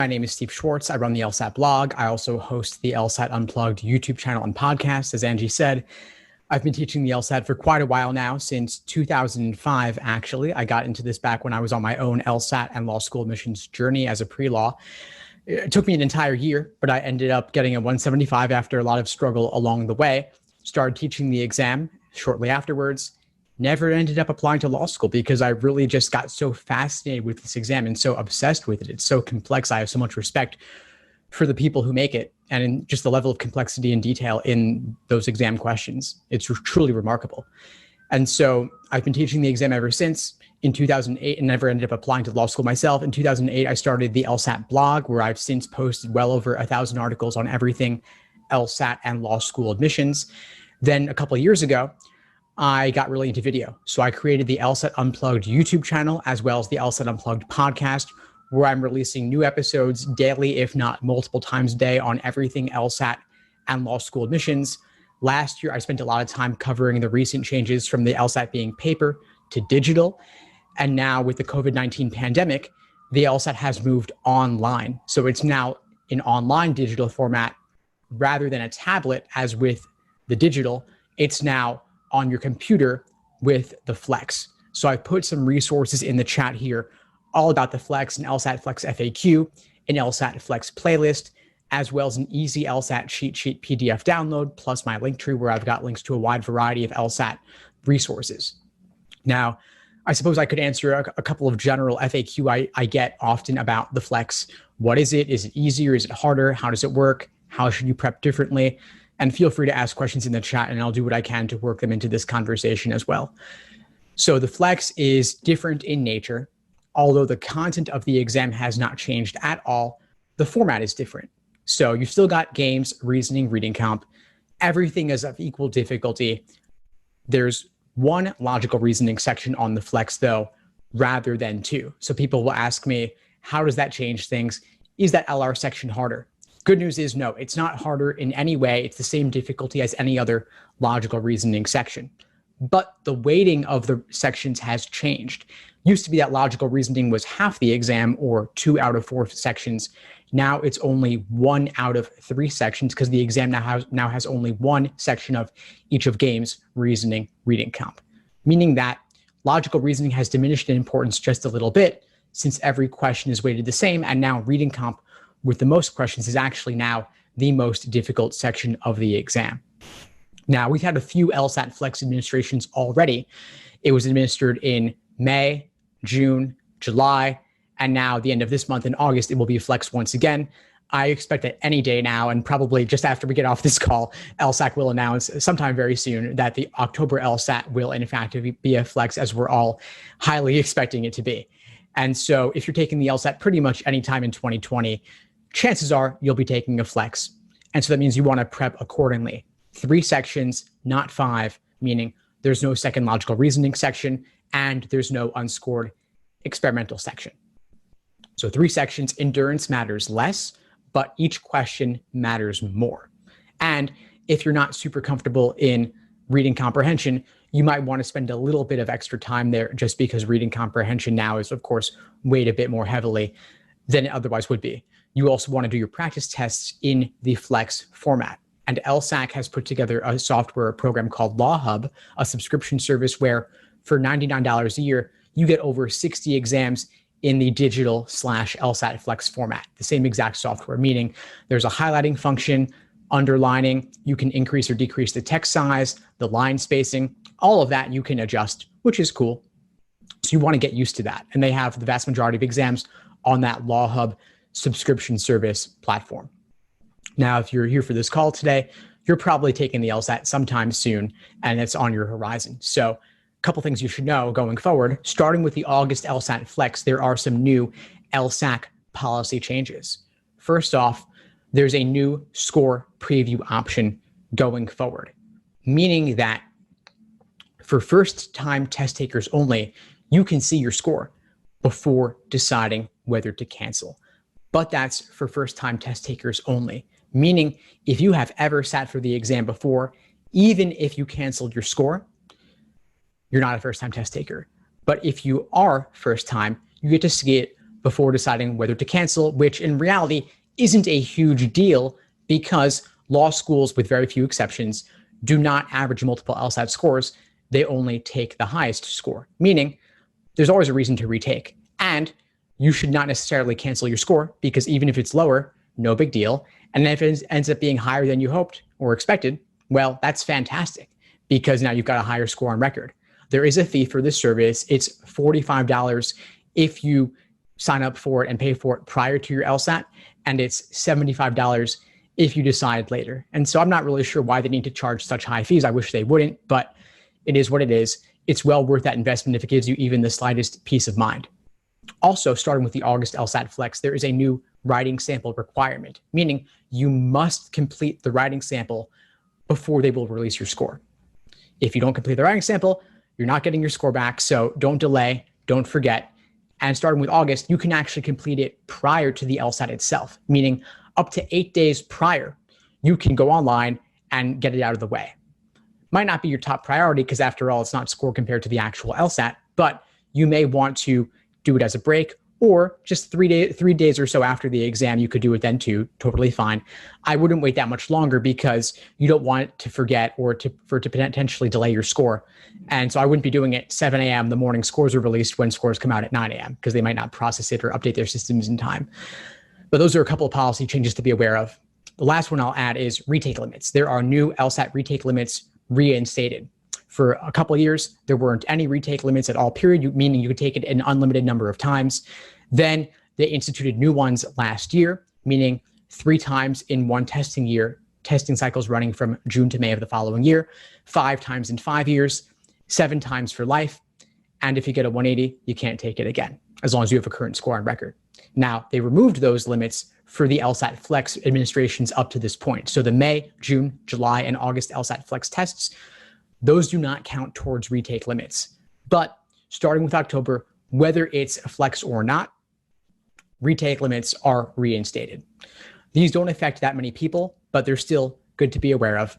My name is Steve Schwartz. I run the LSAT blog. I also host the LSAT Unplugged YouTube channel and podcast. As Angie said, I've been teaching the LSAT for quite a while now, since 2005, actually. I got into this back when I was on my own LSAT and law school admissions journey as a pre-law. It took me an entire year, but I ended up getting a 175 after a lot of struggle along the way. Started teaching the exam shortly afterwards. Never ended up applying to law school because I really just got so fascinated with this exam and so obsessed with it. It's so complex. I have so much respect for the people who make it and in just the level of complexity and detail in those exam questions. It's truly remarkable. And so I've been teaching the exam ever since. In 2008, and never ended up applying to law school myself. In 2008, I started the LSAT blog, where I've since posted well over 1,000 articles on everything LSAT and law school admissions. Then a couple of years ago, I got really into video. So I created the LSAT Unplugged YouTube channel, as well as the LSAT Unplugged podcast, where I'm releasing new episodes daily, if not multiple times a day, on everything LSAT and law school admissions. Last year, I spent a lot of time covering the recent changes from the LSAT being paper to digital. And now with the COVID-19 pandemic, the LSAT has moved online. So it's now an online digital format rather than a tablet, as with the digital. It's now on your computer with the Flex. So I put some resources in the chat here all about the Flex, an LSAT-Flex FAQ, an LSAT-Flex playlist, as well as an easy LSAT cheat sheet PDF download, plus my link tree where I've got links to a wide variety of LSAT resources. Now, I suppose I could answer a couple of general FAQ I get often about the Flex. What is it? Is it easier? Is it harder? How does it work? How should you prep differently? And feel free to ask questions in the chat, and I'll do what I can to work them into this conversation as well. So the Flex is different in nature. Although the content of the exam has not changed at all, the format is different. So you've still got games, reasoning, reading comp. Everything is of equal difficulty. There's one logical reasoning section on the Flex, though, rather than two. So people will ask me, how does that change things? Is that LR section harder? Good news is no, it's not harder in any way. It's the same difficulty as any other logical reasoning section. But the weighting of the sections has changed. Used to be that logical reasoning was half the exam, or 2 out of 4 sections. Now it's only 1 out of 3 sections, because the exam now has only one section of each of games, reasoning, reading comp. Meaning that logical reasoning has diminished in importance just a little bit, since every question is weighted the same, and now reading comp with the most questions is actually now the most difficult section of the exam. Now, we've had a few LSAT Flex administrations already. It was administered in May, June, July, and now the end of this month in August, it will be Flex once again. I expect that any day now, and probably just after we get off this call, LSAC will announce sometime very soon that the October LSAT will in fact be a Flex, as we're all highly expecting it to be. And so if you're taking the LSAT pretty much anytime in 2020, chances are you'll be taking a Flex. And so that means you want to prep accordingly. 3 sections, not 5, meaning there's no second logical reasoning section and there's no unscored experimental section. So 3 sections, endurance matters less, but each question matters more. And if you're not super comfortable in reading comprehension, you might want to spend a little bit of extra time there, just because reading comprehension now is, of course, weighed a bit more heavily than it otherwise would be. You also want to do your practice tests in the Flex format. And LSAC has put together a software program called Law Hub, a subscription service where for $99 a year, you get over 60 exams in the digital/LSAT Flex format, the same exact software, meaning there's a highlighting function, underlining, you can increase or decrease the text size, the line spacing, all of that you can adjust, which is cool. So you want to get used to that. And they have the vast majority of exams on that Law Hub subscription service platform. Now, if you're here for this call today, you're probably taking the LSAT sometime soon, and it's on your horizon. So a couple things you should know going forward. Starting with the August LSAT Flex, there are some new LSAC policy changes. First off, there's a new score preview option going forward, meaning that for first-time test takers only, you can see your score before deciding whether to cancel. But that's for first-time test takers only, meaning if you have ever sat for the exam before, even if you canceled your score, you're not a first-time test taker. But if you are first-time, you get to see it before deciding whether to cancel, which in reality isn't a huge deal because law schools, with very few exceptions, do not average multiple LSAT scores. They only take the highest score, meaning there's always a reason to retake. And you should not necessarily cancel your score because even if it's lower, no big deal. And if it ends up being higher than you hoped or expected, well, that's fantastic because now you've got a higher score on record. There is a fee for this service. It's $45 if you sign up for it and pay for it prior to your LSAT, and it's $75 if you decide later. And so I'm not really sure why they need to charge such high fees. I wish they wouldn't, but it is what it is. It's well worth that investment if it gives you even the slightest peace of mind. Also, starting with the August LSAT-Flex, there is a new writing sample requirement, meaning you must complete the writing sample before they will release your score. If you don't complete the writing sample, you're not getting your score back, so don't delay, don't forget. And starting with August, you can actually complete it prior to the LSAT itself, meaning up to 8 days prior, you can go online and get it out of the way. Might not be your top priority because after all, it's not score compared to the actual LSAT, but you may want to do it as a break or just 3 days or so after the exam, you could do it then too, totally fine. I wouldn't wait that much longer because you don't want to forget or for it to potentially delay your score. And so I wouldn't be doing it 7 a.m. the morning scores are released when scores come out at 9 a.m. because they might not process it or update their systems in time. But those are a couple of policy changes to be aware of. The last one I'll add is retake limits. There are new LSAT retake limits reinstated. For a couple of years, there weren't any retake limits at all, period, meaning you could take it an unlimited number of times. Then they instituted new ones last year, meaning 3 times in one testing year, testing cycles running from June to May of the following year, 5 times in 5 years, 7 times for life. And if you get a 180, you can't take it again, as long as you have a current score on record. Now, they removed those limits for the LSAT-Flex administrations up to this point. So the May, June, July, and August LSAT-Flex tests, those do not count towards retake limits. But starting with October, whether it's a flex or not, retake limits are reinstated. These don't affect that many people, but they're still good to be aware of.